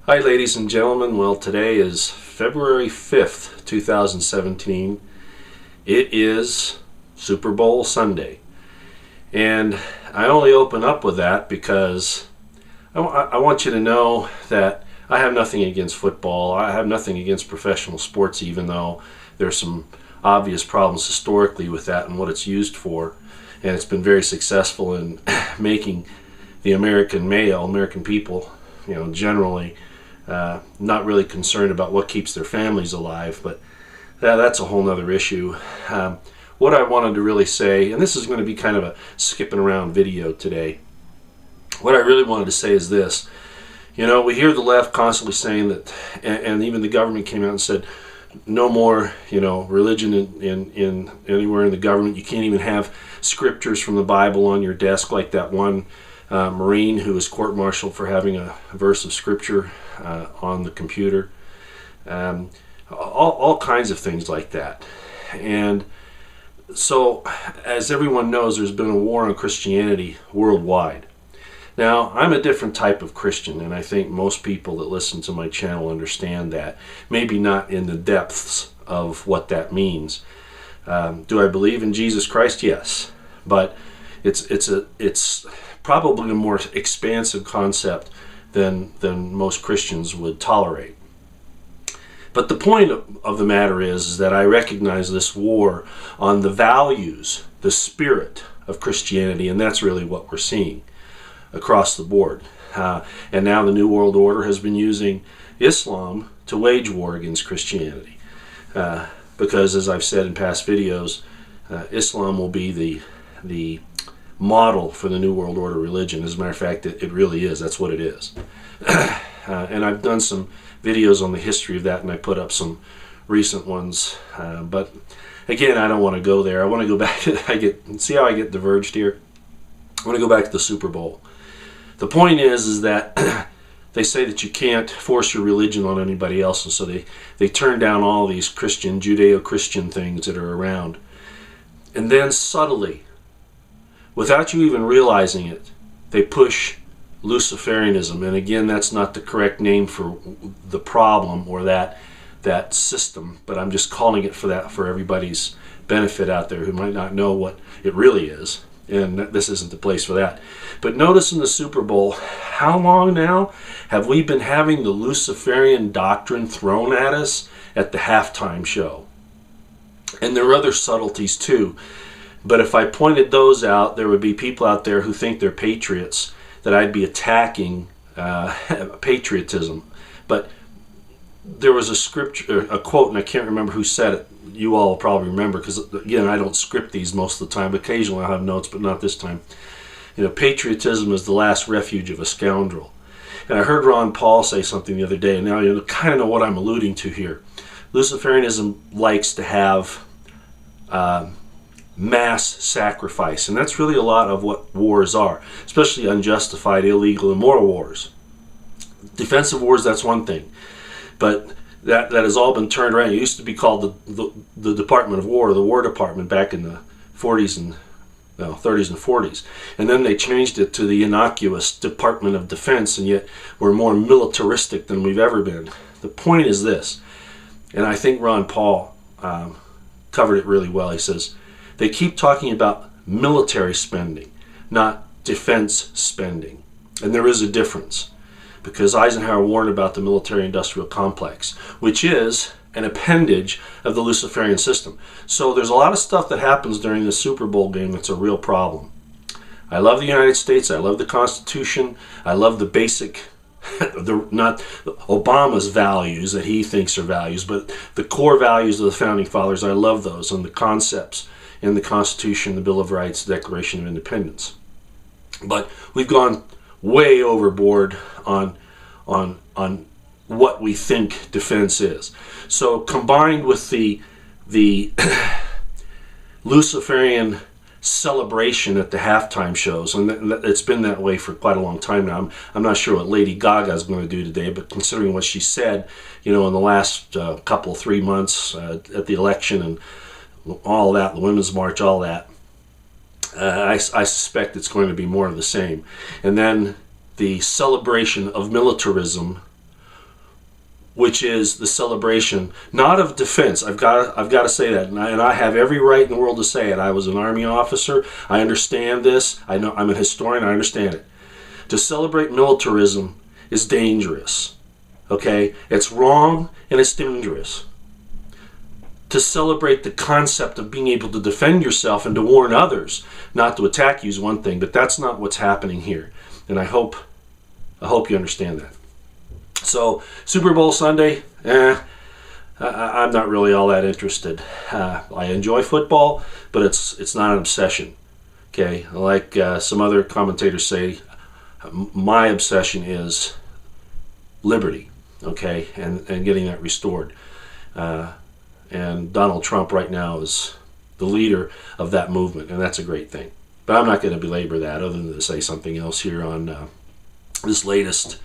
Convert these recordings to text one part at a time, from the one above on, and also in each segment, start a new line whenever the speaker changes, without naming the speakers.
Hi ladies and gentlemen, well today is February 5th, 2017. It is Super Bowl Sunday. And I only open up with that because I want you to know that I have nothing against football. I have nothing against professional sports, even though there's some obvious problems historically with that and what it's used for. And it's been very successful in making the American male, American people, generally not really concerned about what keeps their families alive, but that's a whole nother issue. What I wanted to really say, and this is going to be kind of a skipping around video today, what I really wanted to say is this. We hear the left constantly saying that, and even the government came out and said, no more, religion in anywhere in the government. You can't even have scriptures from the Bible on your desk, like that one Marine who was court-martialed for having a verse of scripture on the computer. All kinds of things like that. And so, as everyone knows, there's been a war on Christianity worldwide. Now, I'm a different type of Christian, and I think most people that listen to my channel understand that. Maybe not in the depths of what that means. Do I believe in Jesus Christ? Yes. But it's probably a more expansive concept than most Christians would tolerate. But the point of the matter is that I recognize this war on the values, the spirit of Christianity, and that's really what we're seeing across the board. And now the New World Order has been using Islam to wage war against Christianity. Because, as I've said in past videos, Islam will be the model for the New World Order religion. As a matter of fact, it really is. That's what it is. And I've done some videos on the history of that, and I put up some recent ones. But again, I don't want to go there. I want to go back. See how I get diverged here? I want to go back to the Super Bowl. The point is that they say that you can't force your religion on anybody else, and so they turn down all these Judeo-Christian things that are around. And then subtly, without you even realizing it, they push Luciferianism. And again, that's not the correct name for the problem or that system, but I'm just calling it for that for everybody's benefit out there who might not know what it really is. And this isn't the place for that. But notice in the Super Bowl, how long now have we been having the Luciferian doctrine thrown at us at the halftime show? And there are other subtleties too. But if I pointed those out, there would be people out there who think they're patriots, that I'd be attacking patriotism. But there was a quote, and I can't remember who said it. You all probably remember, because again, I don't script these most of the time. Occasionally I'll have notes, but not this time. Patriotism is the last refuge of a scoundrel. And I heard Ron Paul say something the other day, and now you kind of know what I'm alluding to here. Luciferianism likes to have mass sacrifice, and that's really a lot of what wars are, especially unjustified, illegal, immoral wars. Defensive wars, that's one thing, but that has all been turned around. It used to be called the Department of War, the War Department, back in the 30s and 40s, and then they changed it to the innocuous Department of Defense, and yet we're more militaristic than we've ever been. The point is this, and I think Ron Paul covered it really well. He says, they keep talking about military spending, not defense spending. And there is a difference, because Eisenhower warned about the military-industrial complex, which is an appendage of the Luciferian system. So there's a lot of stuff that happens during the Super Bowl game that's a real problem. I love the United States. I love the Constitution. I love the basic, not Obama's values that he thinks are values, but the core values of the Founding Fathers. I love those, and the concepts in the Constitution, the Bill of Rights, the Declaration of Independence. But we've gone way overboard on what we think defense is. So combined with the Luciferian celebration at the halftime shows, and it's been that way for quite a long time now. I'm not sure what Lady Gaga is going to do today, but considering what she said, in the last 3 months at the election and all that, the Women's March, all that, I suspect it's going to be more of the same. And then the celebration of militarism which is the celebration, not of defense. I've got to say that, and I have every right in the world to say it. I was an Army officer. I understand this. I know I'm a historian. I understand it. To celebrate militarism is dangerous. Okay, it's wrong and it's dangerous. To celebrate the concept of being able to defend yourself and to warn others not to attack you is one thing, but that's not what's happening here. And I hope you understand that. So, Super Bowl Sunday, I'm not really all that interested. I enjoy football, but it's not an obsession. Okay, like some other commentators say, my obsession is liberty. Okay, and getting that restored. And Donald Trump right now is the leader of that movement, and that's a great thing. But I'm not going to belabor that, other than to say something else here on this latest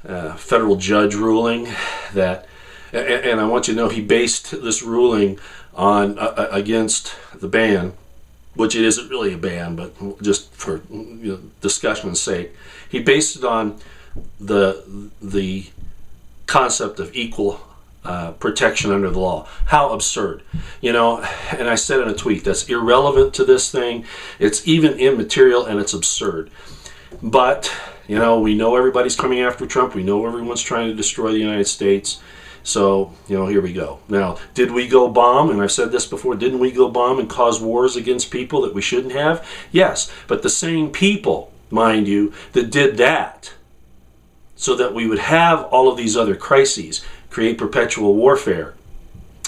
federal judge ruling that, and I want you to know he based this ruling on against the ban, which it isn't really a ban, but just for discussion's sake, he based it on the concept of equal protection under the law. How absurd. And I said in a tweet, that's irrelevant to this thing. It's even immaterial, and it's absurd. But we know everybody's coming after Trump. We know everyone's trying to destroy the United States. So, here we go. Now, did we go bomb? And I've said this before, didn't we go bomb and cause wars against people that we shouldn't have? Yes, but the same people, mind you, that did that so that we would have all of these other crises, create perpetual warfare,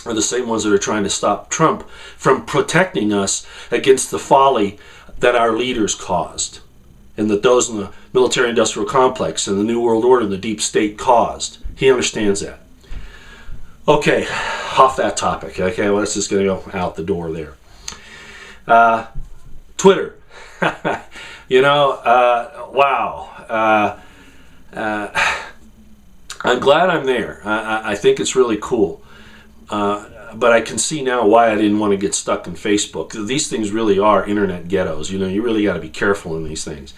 are the same ones that are trying to stop Trump from protecting us against the folly that our leaders caused, and that those in the military-industrial complex and the New World Order and the deep state caused. He understands that. Okay, off that topic. Okay, well, that's just going to go out the door there. Twitter. Wow. I'm glad I'm there. I think it's really cool. But I can see now why I didn't want to get stuck in Facebook. These things really are internet ghettos. You really got to be careful in these things.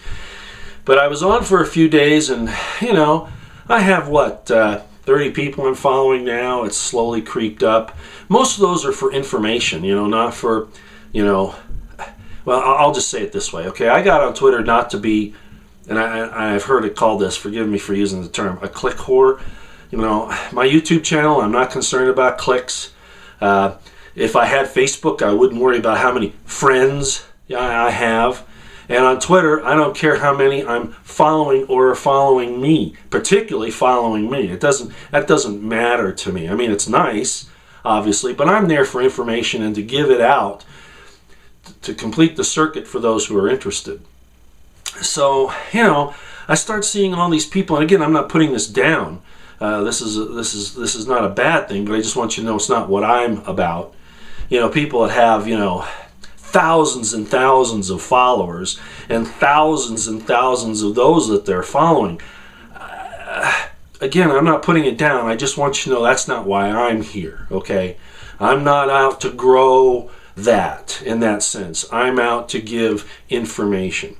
But I was on for a few days, and, I have, 30 people I'm following now. It's slowly creeped up. Most of those are for information, not for, well, I'll just say it this way, okay? I got on Twitter not to be, and I've heard it called this, forgive me for using the term, a click whore. My YouTube channel, I'm not concerned about clicks. If I had Facebook, I wouldn't worry about how many friends I have. And on Twitter, I don't care how many I'm following or are following me, particularly following me. That doesn't matter to me. I mean, it's nice, obviously, but I'm there for information and to give it out, to complete the circuit for those who are interested. So, I start seeing all these people, and again, I'm not putting this down. This is not a bad thing, but I just want you to know it's not what I'm about. People that have, thousands and thousands of followers and thousands of those that they're following. Again, I'm not putting it down. I just want you to know that's not why I'm here, okay? I'm not out to grow that in that sense. I'm out to give information.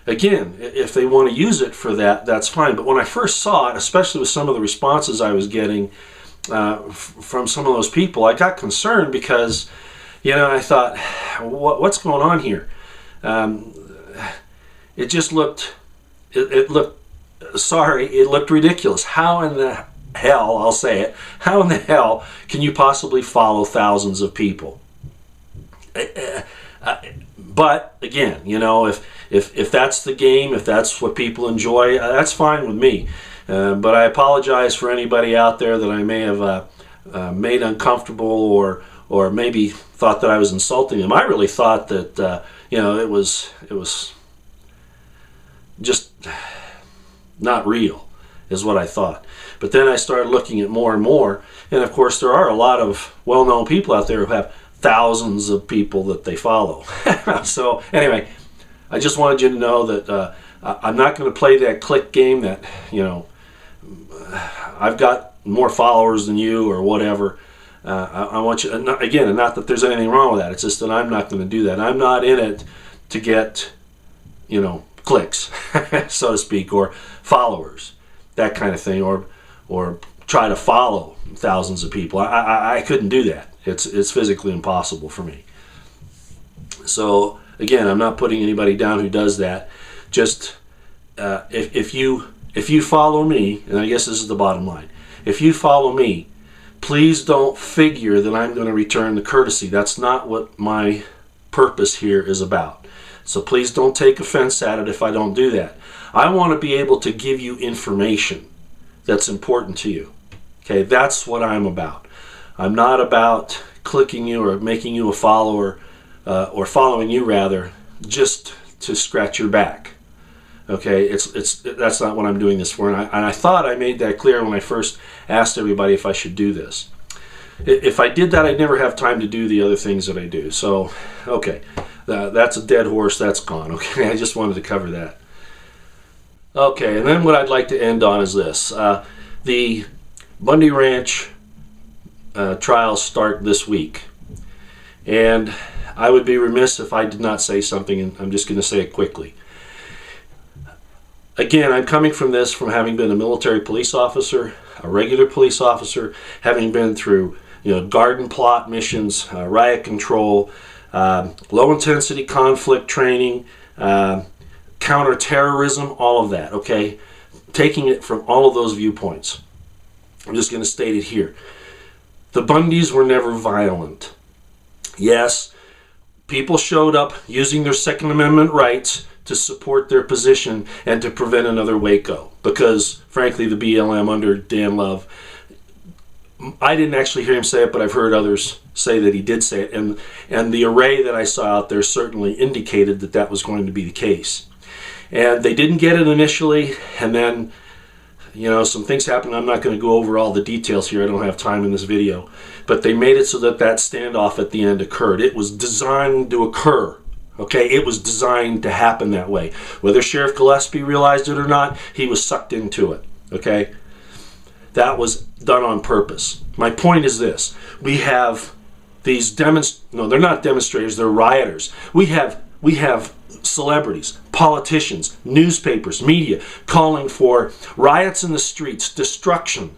Again, if they want to use it for that, that's fine. But when I first saw it, especially with some of the responses I was getting from some of those people, I got concerned because, I thought, what's going on here? It just looked, it looked ridiculous. How in the hell, I'll say it, how in the hell can you possibly follow thousands of people? But again, if that's the game, if that's what people enjoy, that's fine with me. But I apologize for anybody out there that I may have made uncomfortable or maybe thought that I was insulting them. I really thought that it was just not real, is what I thought. But then I started looking at more and more, and of course there are a lot of well-known people out there who have thousands of people that they follow. So anyway, I just wanted you to know that I'm not going to play that click game that, I've got more followers than you or whatever. I want you, again, not that there's anything wrong with that. It's just that I'm not going to do that. I'm not in it to get, clicks, so to speak, or followers, that kind of thing, or try to follow thousands of people. I couldn't do that. It's physically impossible for me. So again, I'm not putting anybody down who does that. Just if you follow me, and I guess this is the bottom line, if you follow me, please don't figure that I'm going to return the courtesy. That's not what my purpose here is about. So please don't take offense at it if I don't do that. I want to be able to give you information that's important to you. Okay, that's what I'm about. I'm not about clicking you or making you a follower, or following you rather, just to scratch your back. Okay, that's not what I'm doing this for, and I thought I made that clear when I first asked everybody if I should do this. If I did that, I'd never have time to do the other things that I do. So, okay, that's a dead horse. That's gone. Okay, I just wanted to cover that. Okay, and then what I'd like to end on is this: the Bundy Ranch trials start this week, and I would be remiss if I did not say something, and I'm just going to say it quickly. Again, I'm coming from this from having been a military police officer, a regular police officer, having been through garden plot missions, riot control, low intensity conflict training, counterterrorism, all of that, okay? Taking it from all of those viewpoints. I'm just going to state it here. The Bundys were never violent. Yes, people showed up using their Second Amendment rights to support their position and to prevent another Waco. Because, frankly, the BLM under Dan Love, I didn't actually hear him say it, but I've heard others say that he did say it. And the array that I saw out there certainly indicated that that was going to be the case. And they didn't get it initially, and then, some things happened. I'm not going to go over all the details here. I don't have time in this video. But they made it so that that standoff at the end occurred. It was designed to occur. Okay, it was designed to happen that way. Whether Sheriff Gillespie realized it or not, he was sucked into it. Okay, that was done on purpose. My point is this: we have these no, they're not demonstrators; they're rioters. We have celebrities, politicians, newspapers, media calling for riots in the streets, destruction,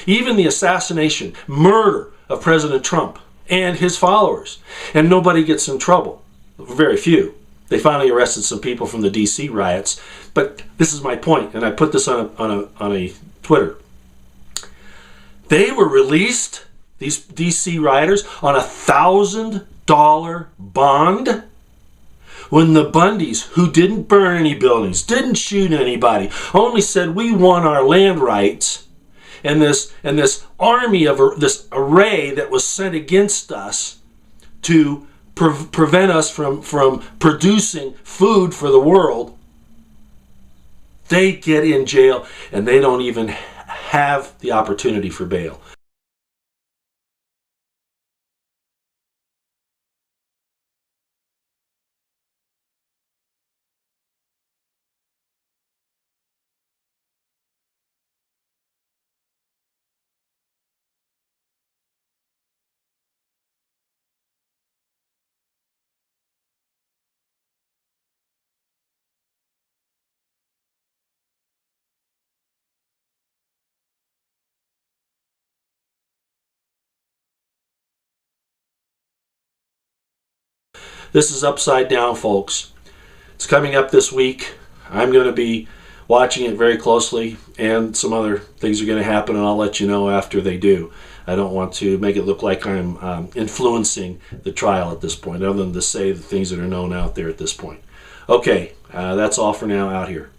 even the assassination, murder of President Trump and his followers, and nobody gets in trouble. Very few. They finally arrested some people from the D.C. riots, but this is my point, and I put this on a Twitter. They were released, these D.C. rioters, on $1,000 bond, when the Bundys, who didn't burn any buildings, didn't shoot anybody, only said we won our land rights, and this army of this array that was sent against us to prevent us from producing food for the world, they get in jail and they don't even have the opportunity for bail. This is upside down, folks. It's coming up this week. I'm going to be watching it very closely, and some other things are going to happen, and I'll let you know after they do. I don't want to make it look like I'm influencing the trial at this point, other than to say the things that are known out there at this point. Okay, that's all for now out here.